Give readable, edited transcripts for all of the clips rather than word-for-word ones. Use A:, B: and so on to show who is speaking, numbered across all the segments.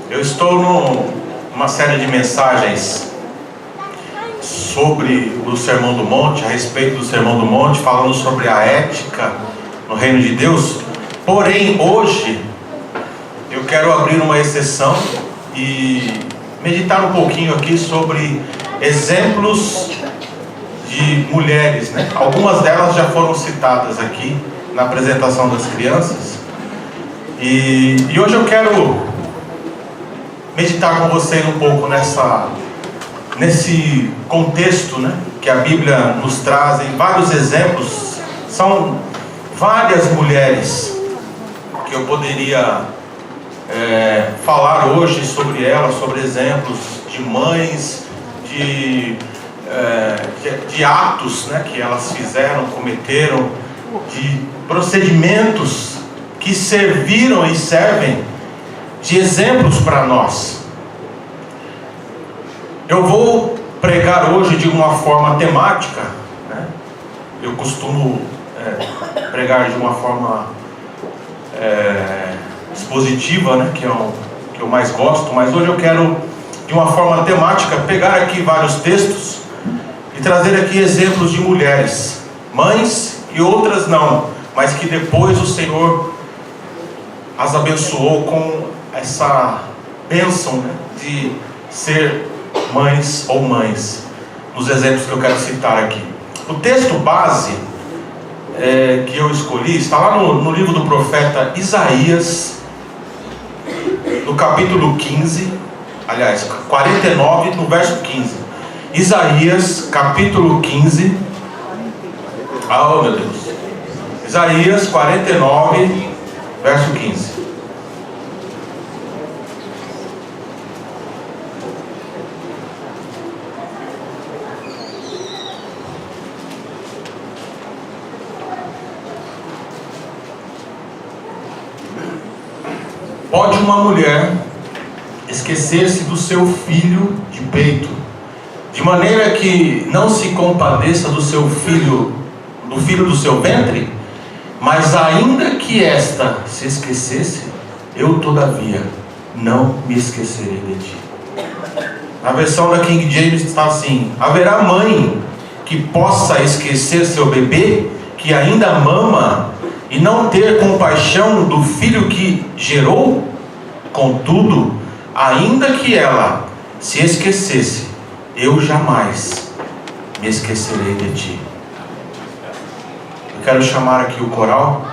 A: Eu estou numa série de mensagens sobre o Sermão do Monte, a respeito do Sermão do Monte, falando sobre a ética no reino de Deus. Porém, hoje eu quero abrir uma exceção e meditar um pouquinho aqui sobre exemplos de mulheres, né? Algumas delas já foram citadas aqui na apresentação das crianças. E hoje eu quero meditar com vocês um pouco nesse contexto, né, que a Bíblia nos traz em vários exemplos. São várias mulheres que eu poderia falar hoje sobre elas, sobre exemplos de mães, de atos, né, que elas fizeram, cometeram, de procedimentos que serviram e servem de exemplos para nós. Eu vou pregar hoje de uma forma temática, né? Eu costumo pregar de uma forma expositiva, né? Que eu mais gosto, mas hoje eu quero, de uma forma temática, pegar aqui vários textos e trazer aqui exemplos de mulheres, mães e outras não, mas que depois o Senhor as abençoou com essa bênção, né, de ser mães ou mães, nos exemplos que eu quero citar aqui. O texto base que eu escolhi está lá no livro do profeta Isaías, no capítulo 15, aliás, 49, no verso 15. Isaías, capítulo 15. Oh, meu Deus. Isaías 49, verso 15. Pode uma mulher esquecer-se do seu filho de peito, de maneira que não se compadeça do seu filho, do filho do seu ventre? Mas ainda que esta se esquecesse, eu todavia não me esquecerei de ti. Na versão da King James está assim: haverá mãe que possa esquecer seu bebê, que ainda mama, e não ter compaixão do filho que gerou? Contudo, ainda que ela se esquecesse, eu jamais me esquecerei de ti. Eu quero chamar aqui o coral.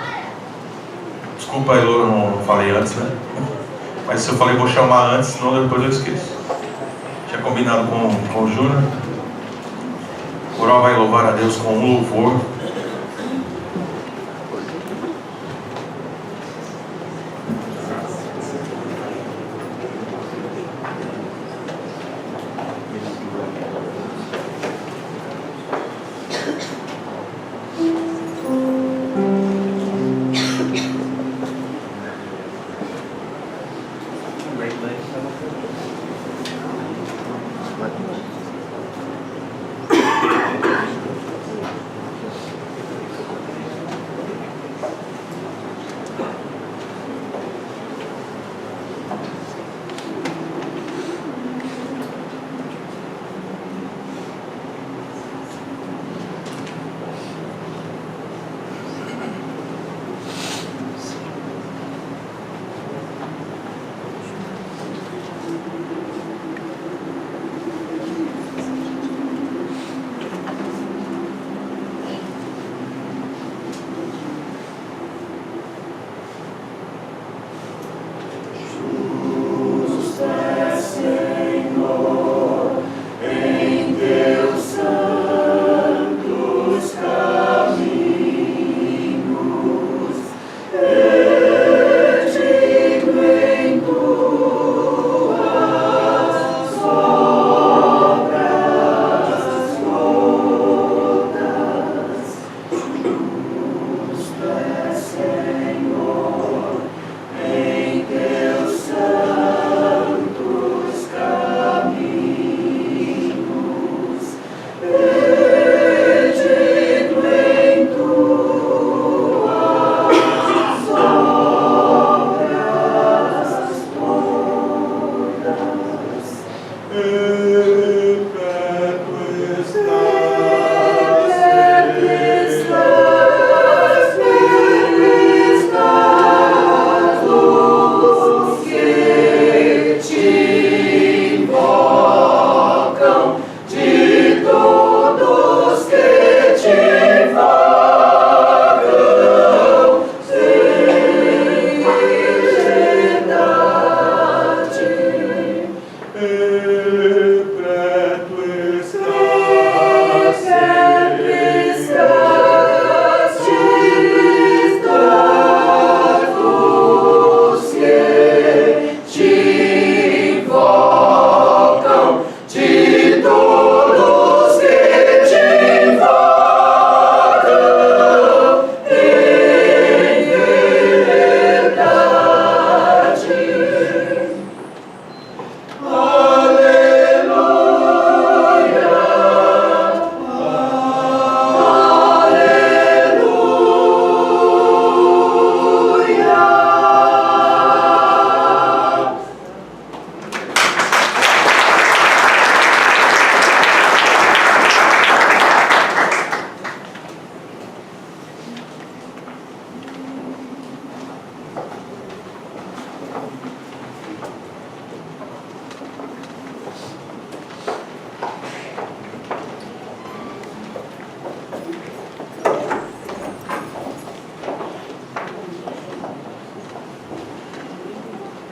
A: Desculpa, eu não falei antes, né? Mas se eu falei, vou chamar antes, senão depois eu esqueço. Tinha combinado com o Júnior. O coral vai louvar a Deus com um louvor.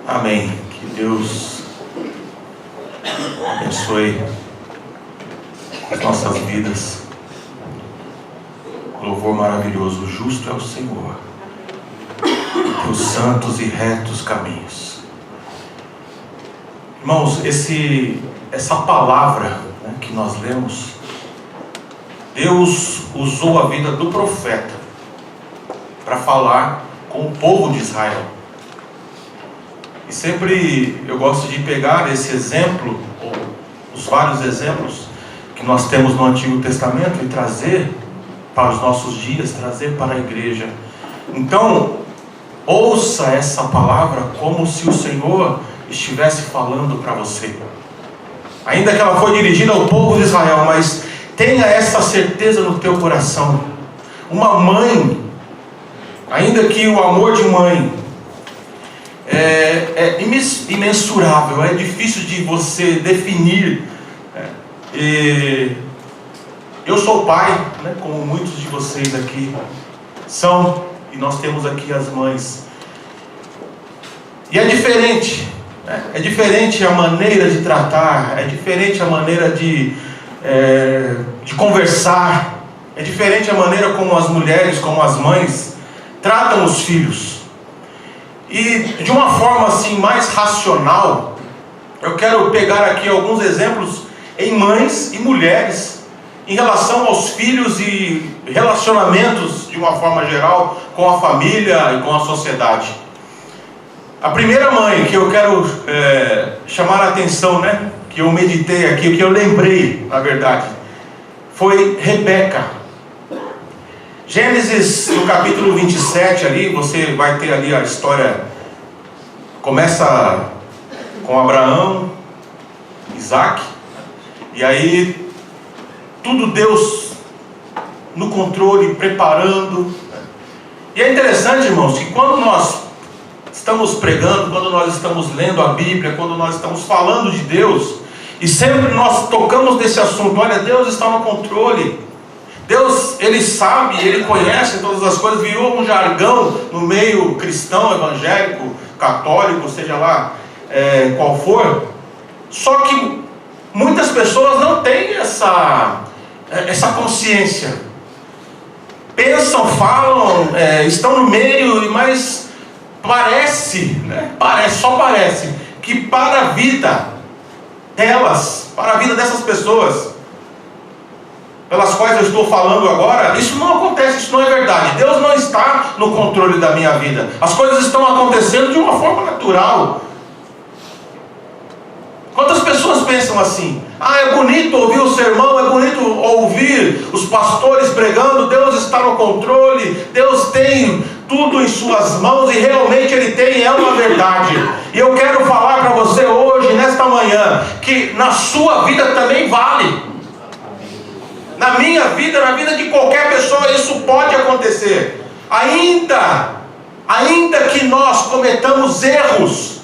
A: Amém. Que Deus abençoe as nossas vidas. Louvor maravilhoso, justo é o Senhor, teus santos e retos caminhos. Irmãos, essa palavra, né, que nós lemos, Deus usou a vida do profeta para falar com o povo de Israel. E sempre eu gosto de pegar esse exemplo, ou os vários exemplos que nós temos no Antigo Testamento, e trazer para os nossos dias, trazer para a igreja. Então, ouça essa palavra como se o Senhor estivesse falando para você. Ainda que ela foi dirigida ao povo de Israel, mas tenha essa certeza no teu coração. Uma mãe, ainda que o amor de mãe é imensurável, é difícil de você definir. Eu sou pai, né, como muitos de vocês aqui são, e nós temos aqui as mães. E é diferente, né? É diferente a maneira de tratar, é diferente a maneira de conversar, é diferente a maneira como as mulheres, como as mães tratam os filhos. E de uma forma assim mais racional, eu quero pegar aqui alguns exemplos em mães e mulheres em relação aos filhos e relacionamentos de uma forma geral com a família e com a sociedade. A primeira mãe que eu quero chamar a atenção, né, que eu meditei aqui, que eu lembrei, na verdade, foi Rebeca. Gênesis, no capítulo 27 ali, você vai ter ali a história, começa com Abraão, Isaac, e aí tudo Deus no controle, preparando. E é interessante, irmãos, que quando nós estamos pregando, quando nós estamos lendo a Bíblia, quando nós estamos falando de Deus, e sempre nós tocamos nesse assunto, olha, Deus está no controle. Deus, Ele sabe, Ele conhece todas as coisas, virou um jargão no meio cristão, evangélico, católico, seja lá qual for. Só que muitas pessoas não têm essa consciência. Pensam, falam, estão no meio, mas parece, né? Só parece que para a vida delas, para a vida dessas pessoas pelas quais eu estou falando agora, isso não acontece, isso não é verdade. Deus não está no controle da minha vida. As coisas estão acontecendo de uma forma natural. Quantas pessoas pensam assim? É bonito ouvir o sermão, é bonito ouvir os pastores pregando, Deus está no controle, Deus tem tudo em suas mãos, e realmente Ele tem, é uma verdade. E eu quero falar para você hoje, nesta manhã, que na sua vida também vale. Na minha vida, na vida de qualquer pessoa, isso pode acontecer. Ainda que nós cometamos erros,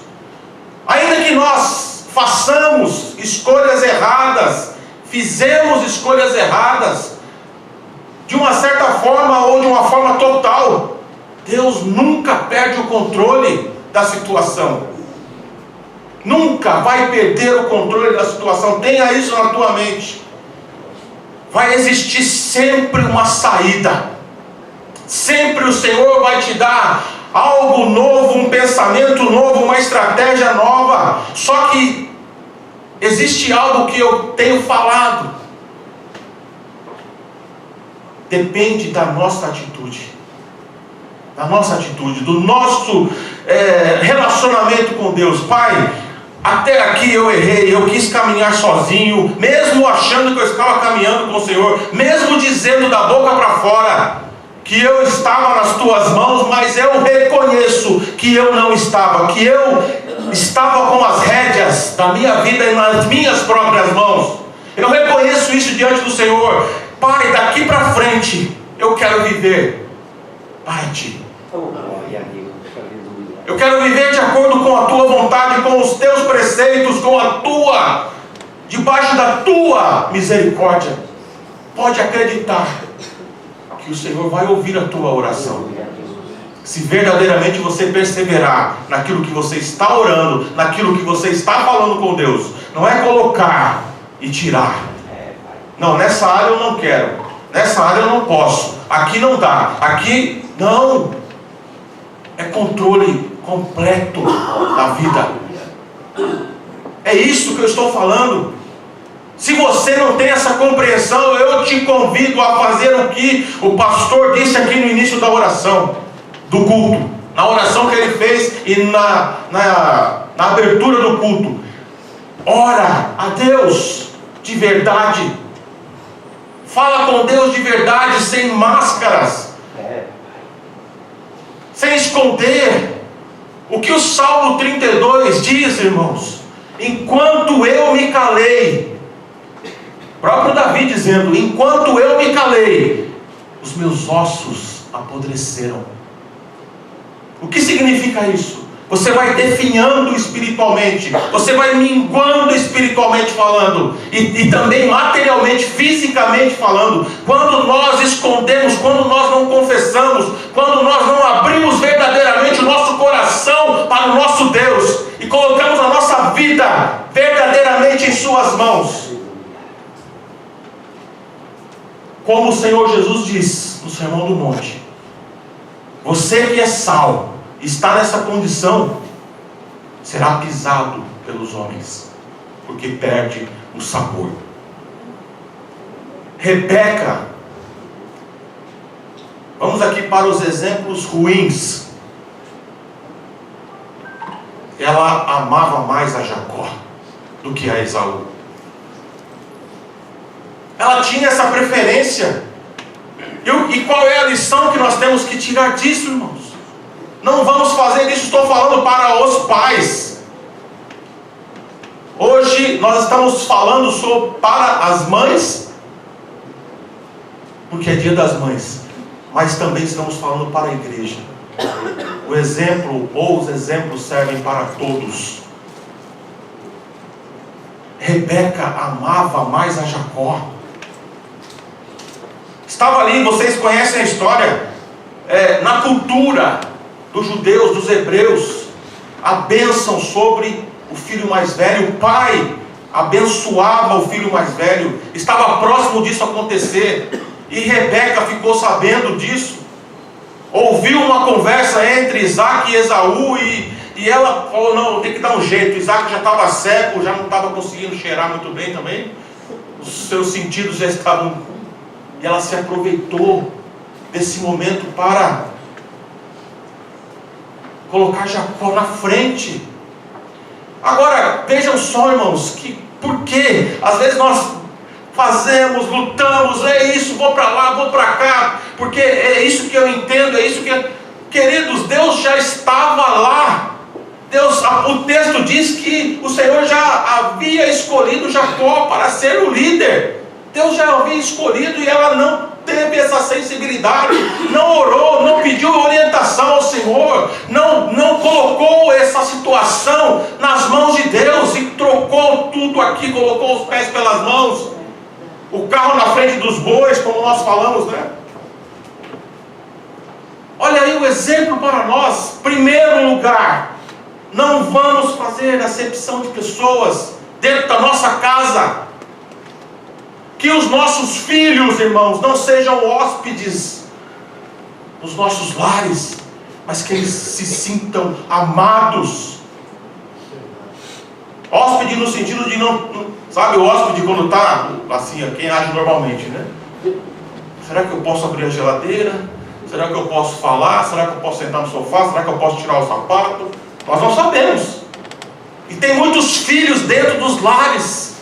A: ainda que nós façamos escolhas erradas, fizemos escolhas erradas, de uma certa forma ou de uma forma total, Deus nunca perde o controle da situação. Nunca vai perder o controle da situação. Tenha isso na tua mente. Vai existir sempre uma saída. Sempre o Senhor vai te dar algo novo, um pensamento novo, uma estratégia nova. Só que existe algo que eu tenho falado. Depende da nossa atitude. Da nossa atitude, do nosso relacionamento com Deus. Pai, até aqui eu errei, eu quis caminhar sozinho, mesmo achando que eu estava caminhando com o Senhor, mesmo dizendo da boca para fora que eu estava nas tuas mãos, mas eu reconheço que eu não estava, que eu estava com as rédeas da minha vida nas minhas próprias mãos. Eu reconheço isso diante do Senhor. Pai, daqui para frente eu quero viver para Ti. Eu quero viver de acordo com a Tua vontade, com os Teus preceitos, debaixo da Tua misericórdia. Pode acreditar que o Senhor vai ouvir a tua oração. Se verdadeiramente você perseverar naquilo que você está orando, naquilo que você está falando com Deus, não é colocar e tirar. Não, nessa área eu não quero, nessa área eu não posso, aqui não dá, aqui não. É controle completo da vida. É isso que eu estou falando. Se você não tem essa compreensão, eu te convido a fazer o que o pastor disse aqui no início da oração, do culto, na oração que ele fez e na abertura do culto. Ora a Deus de verdade, fala com Deus de verdade, sem máscaras, sem esconder. O que o Salmo 32 diz, irmãos? Enquanto eu me calei, próprio Davi dizendo, enquanto eu me calei, os meus ossos apodreceram. O que significa isso? Você vai definhando espiritualmente, você vai minguando espiritualmente falando, e também materialmente, fisicamente falando. Quando nós escondemos, quando nós não confessamos, quando nós não abrimos verdadeiramente o nosso coração para o nosso Deus, e colocamos a nossa vida verdadeiramente em suas mãos. Como o Senhor Jesus diz no Sermão do Monte, você que é sal, está nessa condição, será pisado pelos homens, porque perde o sabor. Rebeca, vamos aqui para os exemplos ruins. Ela amava mais a Jacó do que a Esaú. Ela tinha essa preferência. E qual é a lição que nós temos que tirar disso, irmãos? Não vamos fazer isso, estou falando para os pais. Hoje nós estamos falando para as mães, porque é dia das mães, mas também estamos falando para a igreja. O exemplo ou os exemplos servem para todos. Rebeca amava mais a Jacó. Estava ali, vocês conhecem a história, na cultura dos judeus, dos hebreus, a bênção sobre o filho mais velho. O pai abençoava o filho mais velho, estava próximo disso acontecer, e Rebeca ficou sabendo disso, ouviu uma conversa entre Isaac e Esaú, e ela falou, não, tem que dar um jeito. Isaac já estava cego, já não estava conseguindo cheirar muito bem também, os seus sentidos já estavam, e ela se aproveitou desse momento para colocar Jacó na frente. Agora, vejam só, irmãos, por quê? Às vezes nós fazemos, lutamos, é isso, vou para lá, vou para cá, porque é isso que eu entendo, é isso que... Queridos, Deus já estava lá. O texto diz que o Senhor já havia escolhido Jacó para ser o líder. Deus já havia escolhido e ela não teve essa sensibilidade, não orou, não pediu orientação ao Senhor, não colocou essa situação nas mãos de Deus e trocou tudo aqui, colocou os pés pelas mãos, o carro na frente dos bois, como nós falamos, né? Olha aí o exemplo para nós. Primeiro lugar, não vamos fazer acepção de pessoas dentro da nossa casa. Que os nossos filhos, irmãos, não sejam hóspedes nos nossos lares, mas que eles se sintam amados. Hóspede no sentido de não, sabe, o hóspede quando está assim, quem age normalmente, né? Será que eu posso abrir a geladeira? Será que eu posso falar? Será que eu posso sentar no sofá? Será que eu posso tirar o sapato? Nós não sabemos. E tem muitos filhos dentro dos lares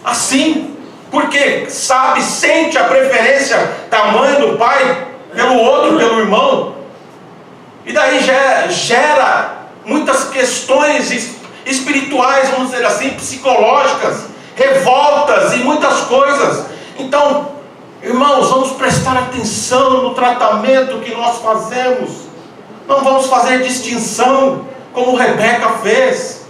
A: assim, porque sabe, sente a preferência da mãe, do pai pelo outro, pelo irmão, e daí gera muitas questões espirituais, vamos dizer assim, psicológicas, revoltas e muitas coisas. Então, irmãos, vamos prestar atenção no tratamento que nós fazemos. Não vamos fazer distinção como Rebeca fez.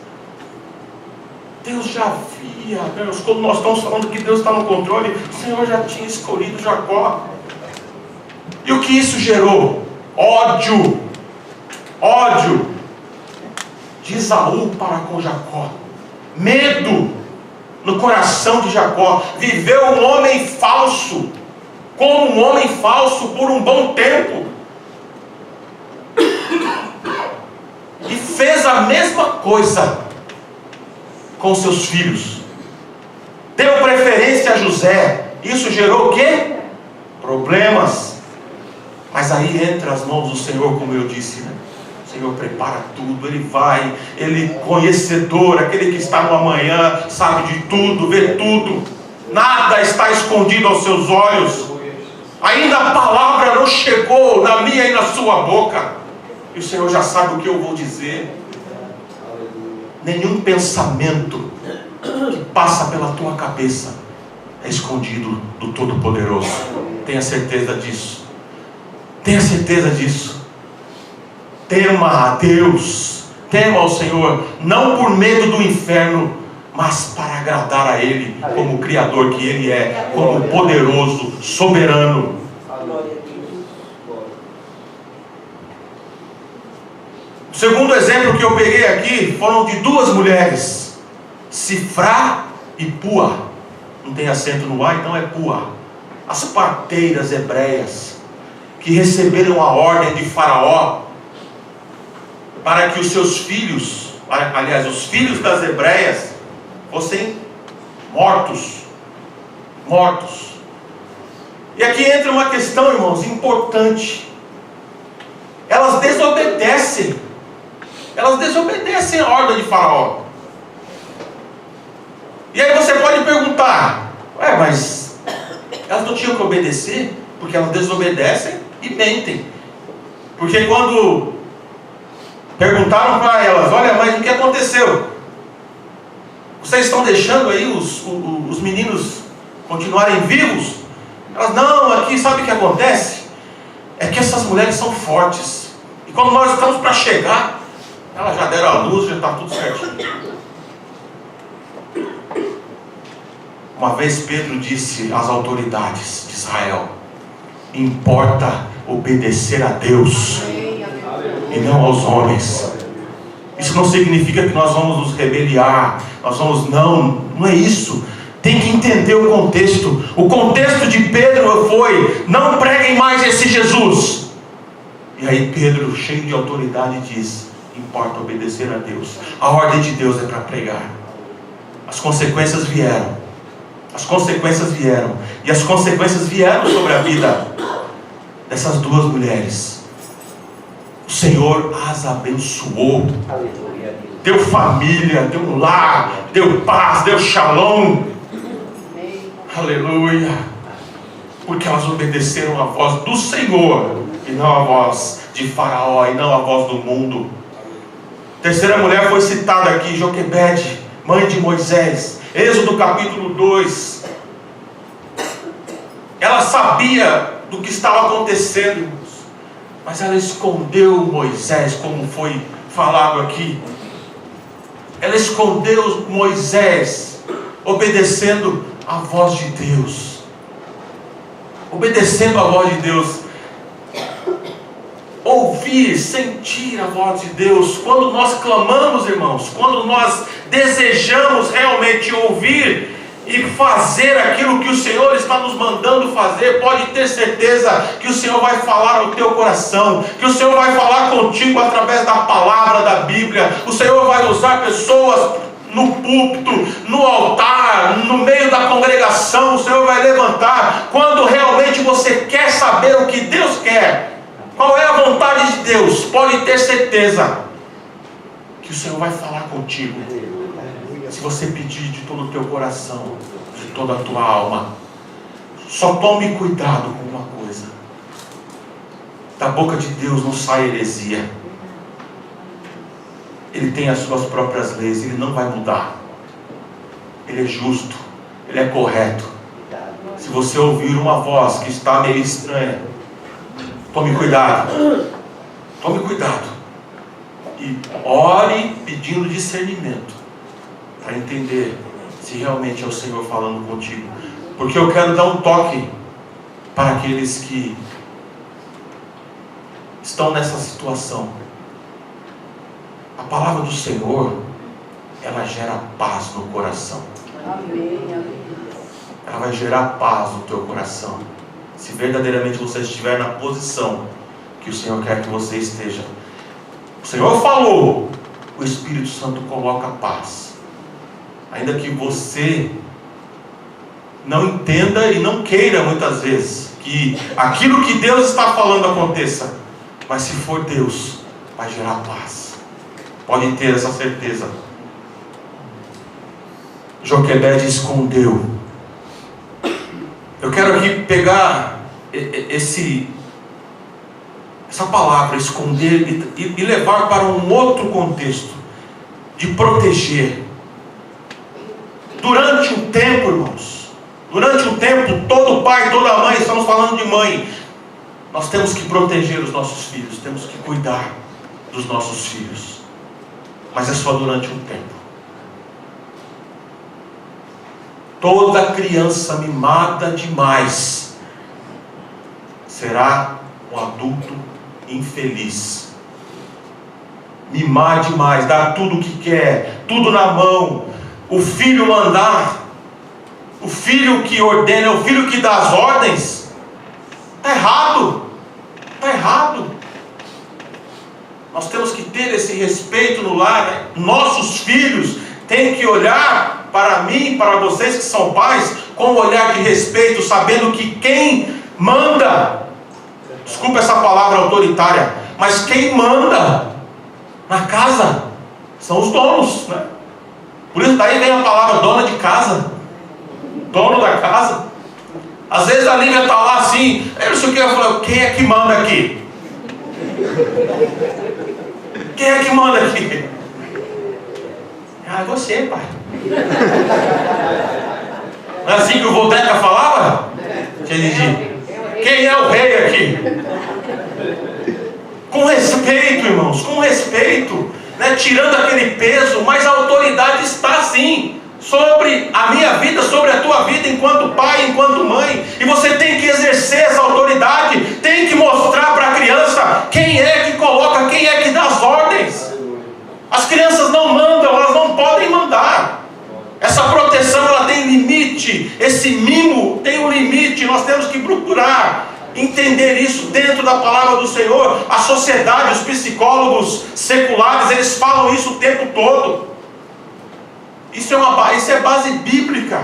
A: Deus já via, Deus, quando nós estamos falando que Deus está no controle, o Senhor já tinha escolhido Jacó. E o que isso gerou? Ódio ódio de Esaú para com Jacó, medo no coração de Jacó. Viveu um homem falso, como um homem falso por um bom tempo, e fez a mesma coisa com seus filhos. Deu preferência a José. Isso gerou o quê? Problemas. Mas aí entra as mãos do Senhor, como eu disse, né? O Senhor prepara tudo, Ele vai, Ele conhecedor, aquele que está no amanhã, sabe de tudo, vê tudo, nada está escondido aos seus olhos. Ainda a palavra não chegou na minha e na sua boca, e o Senhor já sabe o que eu vou dizer. Nenhum pensamento que passa pela tua cabeça é escondido do Todo-Poderoso. Tenha certeza disso. Tenha certeza disso. Tema a Deus, tema ao Senhor, não por medo do inferno, mas para agradar a Ele, como Criador que Ele é, como poderoso, soberano. O segundo exemplo que eu peguei aqui foram de duas mulheres, Sifrá e Pua. Não tem acento no A, então é Pua. As parteiras hebreias, que receberam a ordem de Faraó para que os seus filhos, aliás, os filhos das hebreias, fossem mortos. E aqui entra uma questão, irmãos, importante. Elas desobedecem a ordem de Faraó. E aí você pode perguntar: mas elas não tinham que obedecer? Porque elas desobedecem e mentem. Porque quando perguntaram para elas: olha, mas o que aconteceu? Vocês estão deixando aí os meninos continuarem vivos? Elas: não, aqui sabe o que acontece? É que essas mulheres são fortes, e quando nós estamos para chegar, elas já deram a luz, já está tudo certinho. Uma vez Pedro disse às autoridades de Israel: importa obedecer a Deus e não aos homens. Isso não significa que nós vamos nos rebeliar, não é isso. Tem que entender o contexto. O contexto de Pedro foi: não preguem mais esse Jesus. E aí Pedro, cheio de autoridade, diz: importa obedecer a Deus. A ordem de Deus é para pregar. As consequências vieram. E as consequências vieram sobre a vida dessas duas mulheres. O Senhor as abençoou. Deu família, deu um lar, deu paz, deu shalom. Aleluia. Porque elas obedeceram a voz do Senhor, e não a voz de Faraó, e não a voz do mundo. Terceira mulher foi citada aqui, Joquebede, mãe de Moisés. Êxodo capítulo 2. Ela sabia do que estava acontecendo, irmãos, mas ela escondeu Moisés, como foi falado aqui. Ela escondeu Moisés, obedecendo a voz de Deus. Obedecendo a voz de Deus. Ouvir, sentir a voz de Deus. Quando nós clamamos, irmãos, quando nós desejamos realmente ouvir e fazer aquilo que o Senhor está nos mandando fazer, pode ter certeza que o Senhor vai falar ao teu coração, que o Senhor vai falar contigo através da palavra da Bíblia. O Senhor vai usar pessoas no púlpito, no altar, no meio da congregação. O Senhor vai levantar quando realmente você quer saber o que Deus quer. Qual é a vontade de Deus? Pode ter certeza que o Senhor vai falar contigo, se você pedir de todo o teu coração, de toda a tua alma. Só tome cuidado com uma coisa: da boca de Deus não sai heresia. Ele tem as suas próprias leis, Ele não vai mudar. Ele é justo, Ele é correto. Se você ouvir uma voz que está meio estranha, tome cuidado. Tome cuidado. E ore pedindo discernimento, para entender se realmente é o Senhor falando contigo. Porque eu quero dar um toque para aqueles que estão nessa situação. A palavra do Senhor, ela gera paz no coração.
B: Amém, amém.
A: Ela vai gerar paz no teu coração, se verdadeiramente você estiver na posição que o Senhor quer que você esteja. O Senhor falou, o Espírito Santo coloca paz. Ainda que você não entenda e não queira muitas vezes que aquilo que Deus está falando aconteça, mas se for Deus, vai gerar paz. Pode ter essa certeza. Joquebede escondeu. Eu quero aqui pegar essa palavra, esconder, e levar para um outro contexto, de proteger. Durante um tempo, irmãos, durante um tempo, todo pai, toda mãe, estamos falando de mãe, nós temos que proteger os nossos filhos, temos que cuidar dos nossos filhos, mas é só durante um tempo. Toda criança mimada demais será um adulto infeliz. Mimar demais, dar tudo o que quer, tudo na mão, o filho mandar, o filho que ordena, o filho que dá as ordens. Está errado, está errado. Nós temos que ter esse respeito no lar, né? Nossos filhos têm que olhar para mim, para vocês que são pais, com um olhar de respeito, sabendo que quem manda, desculpa essa palavra autoritária, mas quem manda na casa são os donos, né? Por isso daí vem a palavra dona de casa, dono da casa. Às vezes a Lívia está lá assim, eu não sei o que, eu falo, quem é que manda aqui? Quem é que manda aqui? Ah, é você, pai. Não é assim que o Volteca falava? Quem é o rei aqui? Com respeito, irmãos, com respeito, né? Tirando aquele peso, mas a autoridade está sim sobre a minha vida, sobre a tua vida, enquanto pai, enquanto mãe, e você tem que exercer essa autoridade, tem que mostrar para a criança quem é que coloca, quem é que dá as ordens. As crianças não mandam, elas não podem mandar. Essa proteção, ela tem limite, esse mimo tem um limite, nós temos que procurar entender isso dentro da palavra do Senhor. A sociedade, os psicólogos seculares, eles falam isso o tempo todo. Isso é base bíblica.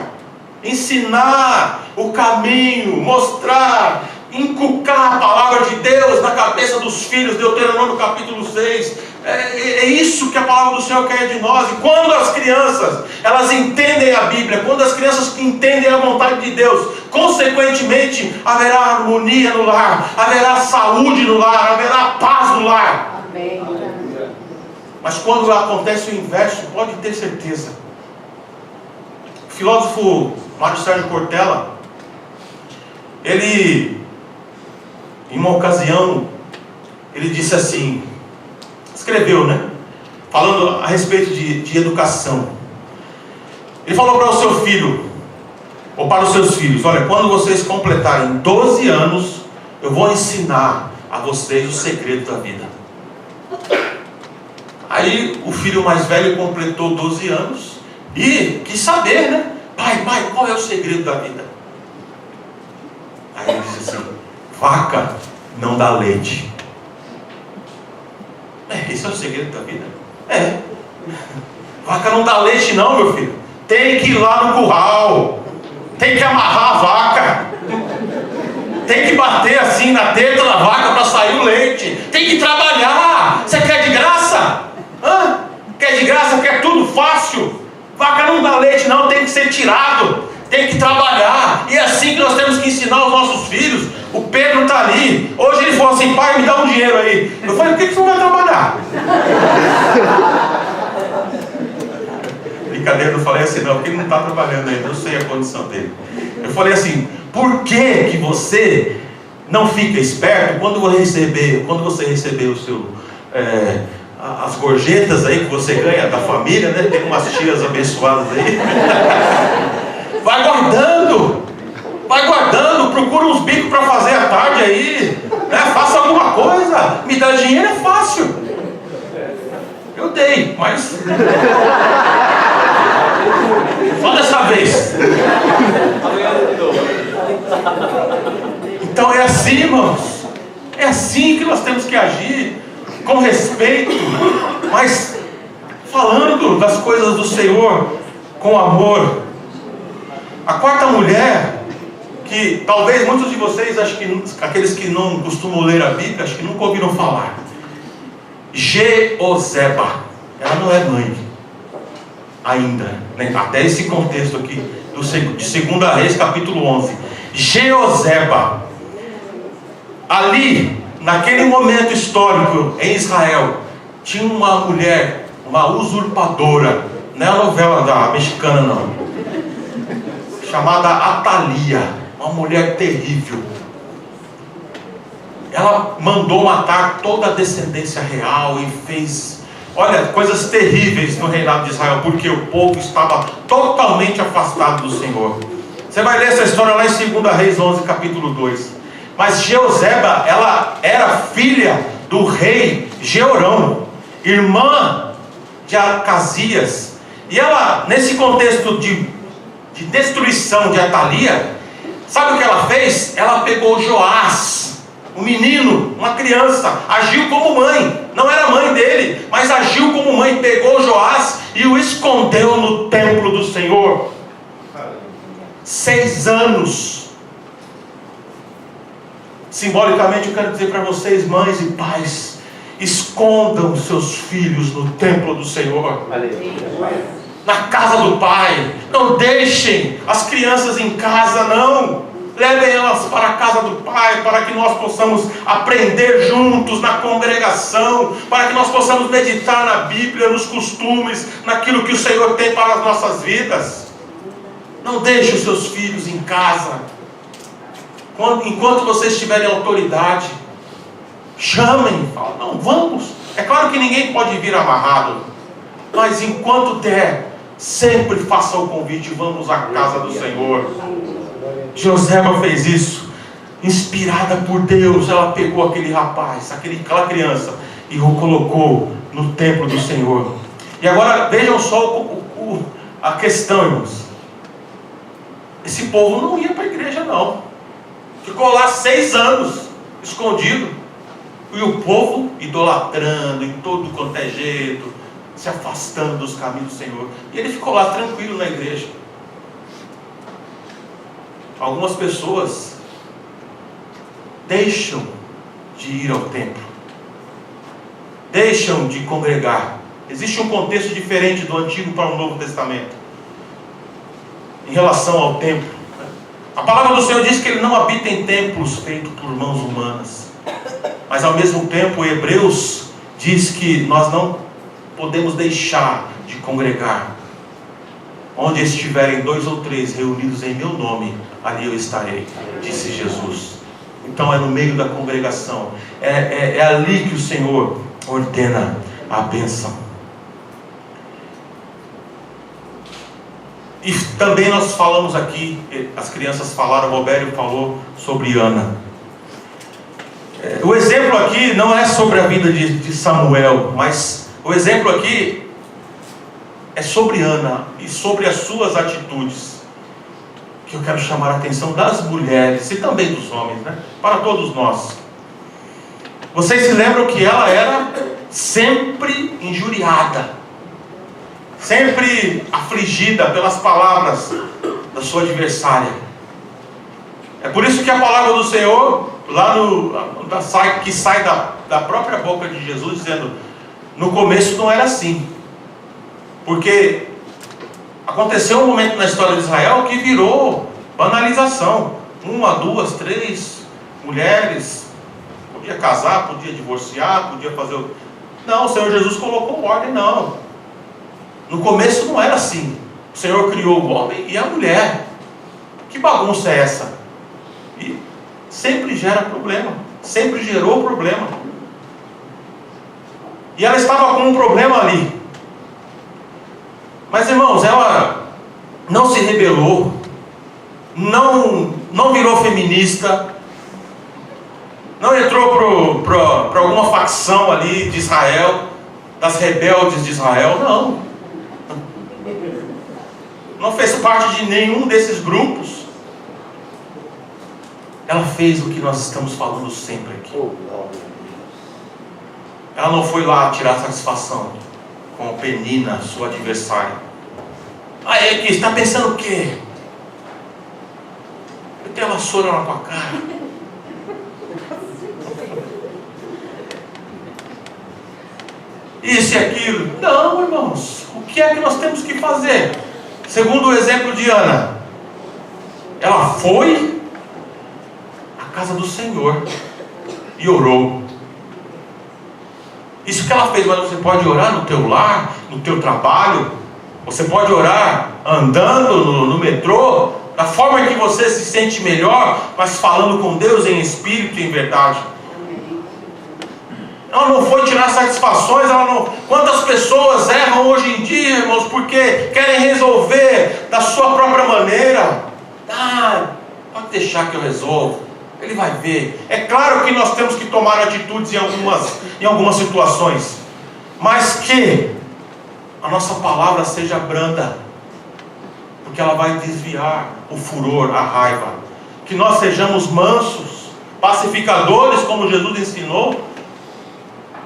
A: Ensinar o caminho, mostrar, inculcar a palavra de Deus na cabeça dos filhos. Deuteronômio capítulo 6. É isso que a palavra do Senhor quer de nós. E quando as crianças, elas entendem a Bíblia, quando as crianças entendem a vontade de Deus, consequentemente haverá harmonia no lar, haverá saúde no lar, haverá paz no lar.
B: Amém.
A: Mas quando acontece o inverso, pode ter certeza. O filósofo Mário Sérgio Cortella, ele, em uma ocasião, ele disse assim, escreveu, né? Falando a respeito de educação. Ele falou para o seu filho, ou para os seus filhos, olha, quando vocês completarem 12 anos, eu vou ensinar a vocês o segredo da vida. Aí o filho mais velho completou 12 anos e quis saber, né? Pai, qual é o segredo da vida? Aí ele disse assim, vaca não dá leite. Esse é o segredo da vida? Vaca não dá leite não, meu filho. Tem que ir lá no curral, tem que amarrar a vaca, tem que bater assim na teta da vaca para sair o leite, tem que trabalhar. Você quer de graça? Quer de graça? Quer tudo fácil? Vaca não dá leite não, tem que ser tirado, tem que trabalhar. E é assim que nós temos que ensinar os nossos filhos. O Pedro está ali. Hoje ele falou assim, pai, me dá um dinheiro aí. Eu falei, por que você não vai trabalhar? Brincadeira, eu não falei assim não, porque ele não está trabalhando ainda, eu sei a condição dele. Eu falei assim, por que você não fica esperto quando você receber o seu, as gorjetas aí que você ganha da família, né? Tem umas tias abençoadas aí. Vai guardando, procura uns bicos para fazer à tarde aí, né? Faça alguma coisa, me dá dinheiro é fácil. Eu dei, mas só dessa vez. Então é assim, irmãos. É assim que nós temos que agir, com respeito, mas falando das coisas do Senhor com amor. A quarta mulher, que talvez muitos de vocês, acho que aqueles que não costumam ler a Bíblia, acho que nunca ouviram falar. Jeozeba. Ela não é mãe ainda, né? Até esse contexto aqui de 2 Reis capítulo 11. Jeozeba, ali naquele momento histórico em Israel, tinha uma mulher, uma usurpadora, não é a novela da mexicana não, chamada Atalia, uma mulher terrível. Ela mandou matar toda a descendência real e fez, olha, coisas terríveis no reinado de Israel, porque o povo estava totalmente afastado do Senhor. Você vai ler essa história lá em 2 Reis 11, capítulo 2. Mas Jeozeba, ela era filha do rei Jeorão, irmã de Acasias. E ela, nesse contexto de destruição de Atalia, sabe o que ela fez? Ela pegou Joás, um menino, uma criança, agiu como mãe, não era mãe dele, mas agiu como mãe, pegou Joás e o escondeu no templo do Senhor. 6 anos. Simbolicamente eu quero dizer para vocês, mães e pais, escondam seus filhos no templo do Senhor, na casa do Pai. Não deixem as crianças em casa, não. Levem elas para a casa do Pai, para que nós possamos aprender juntos na congregação, para que nós possamos meditar na Bíblia, nos costumes, naquilo que o Senhor tem para as nossas vidas. Não deixe os seus filhos em casa. Enquanto vocês tiverem autoridade, chamem, falem, não, vamos. É claro que ninguém pode vir amarrado, mas enquanto der, sempre faça o convite, vamos à casa do Senhor. Jeozeba fez isso, inspirada por Deus. Ela pegou aquele rapaz, aquela criança, e o colocou no templo do Senhor. E agora vejam só a questão, irmãos. Esse povo não ia para a igreja, não. Ficou lá 6 anos, escondido. E o povo idolatrando em todo quanto é jeito, se afastando dos caminhos do Senhor. E ele ficou lá tranquilo na igreja. Algumas pessoas deixam de ir ao templo, deixam de congregar. Existe um contexto diferente do Antigo para o Novo Testamento em relação ao templo. A palavra do Senhor diz que Ele não habita em templos feitos por mãos humanas, mas ao mesmo tempo Hebreus diz que nós não podemos deixar de congregar. Onde estiverem 2 ou 3 reunidos em meu nome, ali eu estarei, disse Jesus. Então é no meio da congregação, é ali que o Senhor ordena a bênção. E também nós falamos aqui, as crianças falaram, o Robério falou sobre Ana. O exemplo aqui não é sobre a vida de Samuel, mas o exemplo aqui é sobre Ana e sobre as suas atitudes, que eu quero chamar a atenção das mulheres e também dos homens, né? Para todos nós. Vocês se lembram que ela era sempre injuriada, sempre afligida pelas palavras da sua adversária. É por isso que a palavra do Senhor, lá que sai da própria boca de Jesus, dizendo, no começo não era assim. Porque aconteceu um momento na história de Israel que virou banalização. 1, 2, 3 mulheres, podia casar, podia divorciar, podia fazer... Não, o Senhor Jesus colocou ordem, não. No começo não era assim. O Senhor criou o homem e a mulher. Que bagunça é essa? E sempre gera problema, sempre gerou problema. E ela estava com um problema ali. Mas irmãos, ela não se rebelou, não virou feminista, não entrou para alguma facção ali de Israel. das rebeldes de Israel, não. Não fez parte de nenhum desses grupos. Ela fez o que nós estamos falando sempre aqui. Ela não foi lá tirar satisfação com Penina, sua adversária. Aí aqui, está pensando o quê? Eu tenho uma vassoura na tua cara. Isso e aquilo. Não, irmãos. O que é que nós temos que fazer? Segundo o exemplo de Ana, ela foi à casa do Senhor e orou. Isso que ela fez, mas você pode orar no teu lar, no teu trabalho. Você pode orar andando no metrô, da forma que você se sente melhor, mas falando com Deus em espírito e em verdade. Ela não foi tirar satisfações, Quantas pessoas erram hoje em dia, irmãos, porque querem resolver da sua própria maneira. Pode deixar que eu resolvo. Ele vai ver. É claro que nós temos que tomar atitudes em algumas situações, mas que a nossa palavra seja branda, porque ela vai desviar o furor, a raiva. Que nós sejamos mansos, pacificadores, como Jesus ensinou.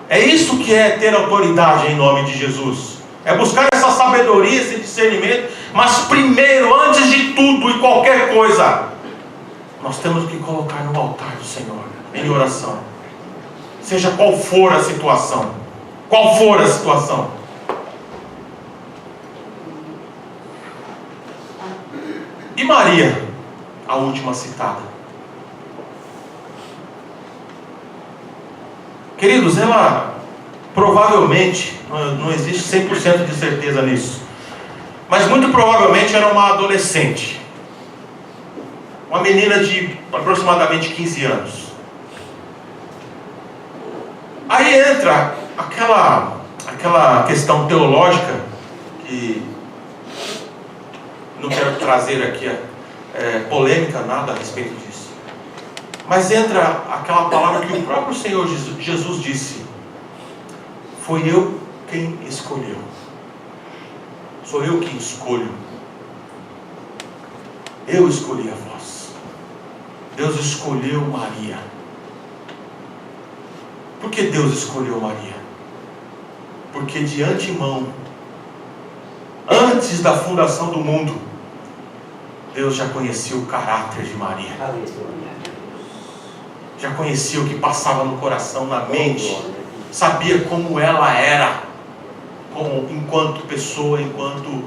A: É isso que é ter autoridade em nome de Jesus. É buscar essa sabedoria, esse discernimento. Mas primeiro, antes de tudo e qualquer coisa, nós temos que colocar no altar do Senhor, em oração. Seja qual for a situação. Qual for a situação. E Maria, a última citada. Queridos, ela provavelmente, não existe 100% de certeza nisso, mas muito provavelmente era uma adolescente. Uma menina de aproximadamente 15 anos. Aí entra aquela questão teológica, que não quero trazer aqui polêmica, nada a respeito disso. Mas entra aquela palavra que o próprio Senhor Jesus disse: foi eu quem escolheu. Sou eu quem escolho. Eu escolhi a vós. Deus escolheu Maria. Por que Deus escolheu Maria? Porque de antemão, antes da fundação do mundo, Deus já conhecia o caráter de Maria. Já conhecia o que passava no coração, na mente. Sabia como ela era, enquanto pessoa, enquanto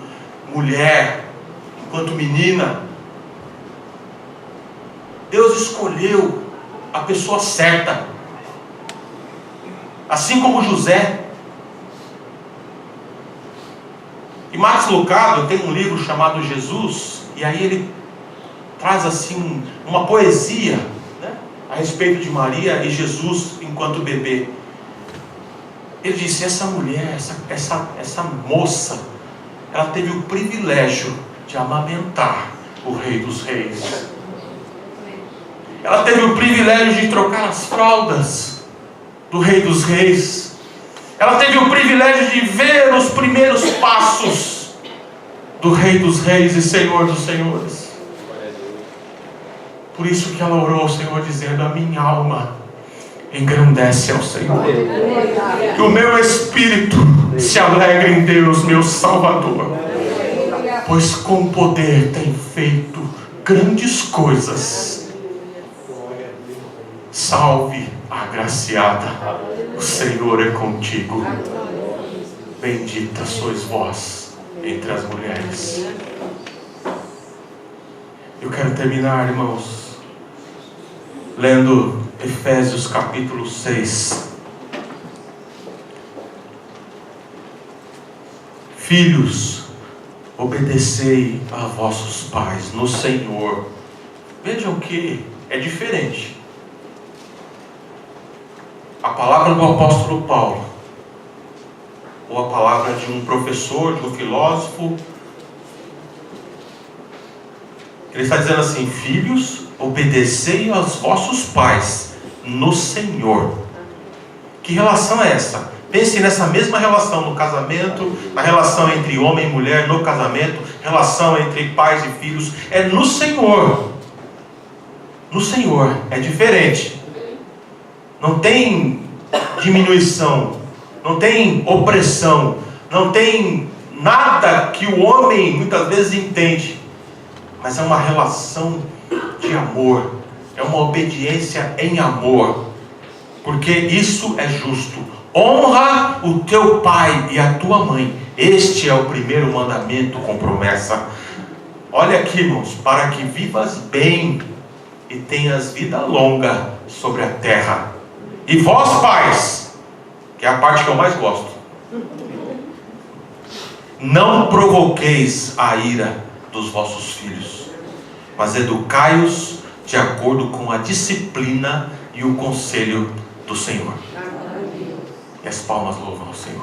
A: mulher, enquanto menina. Deus escolheu a pessoa certa. Assim como José. E Max Lucado tem um livro chamado Jesus, e aí ele traz assim uma poesia, né, a respeito de Maria e Jesus enquanto bebê. Ele disse: essa mulher, essa moça, ela teve o privilégio de amamentar o Rei dos Reis. Ela teve o privilégio de trocar as fraldas do Rei dos Reis. Ela teve o privilégio de ver os primeiros passos do Rei dos Reis e Senhor dos Senhores. Por isso que ela orou ao Senhor dizendo: a minha alma engrandece ao Senhor. Que o meu espírito se alegre em Deus, meu Salvador, pois com poder tem feito grandes coisas. Salve a agraciada, o Senhor é contigo. Bendita sois vós entre as mulheres. Eu quero terminar, irmãos, lendo Efésios capítulo 6. Filhos, obedecei a vossos pais no Senhor. Vejam que é diferente. A palavra do apóstolo Paulo, ou a palavra de um professor, de um filósofo, ele está dizendo assim: filhos, obedecei aos vossos pais no Senhor. Que relação é essa? Pense nessa mesma relação no casamento, na relação entre homem e mulher no casamento, relação entre pais e filhos. É no Senhor. No Senhor é diferente. Não tem diminuição, não tem opressão, não tem nada que o homem muitas vezes entende, mas é uma relação de amor, é uma obediência em amor, porque isso é justo. Honra o teu pai e a tua mãe. Este é o primeiro mandamento com promessa. Olha aqui, irmãos, para que vivas bem e tenhas vida longa sobre a terra. E vós, pais, que é a parte que eu mais gosto, não provoqueis a ira dos vossos filhos, mas educai-os de acordo com a disciplina e o conselho do Senhor. E as palmas louvam ao Senhor.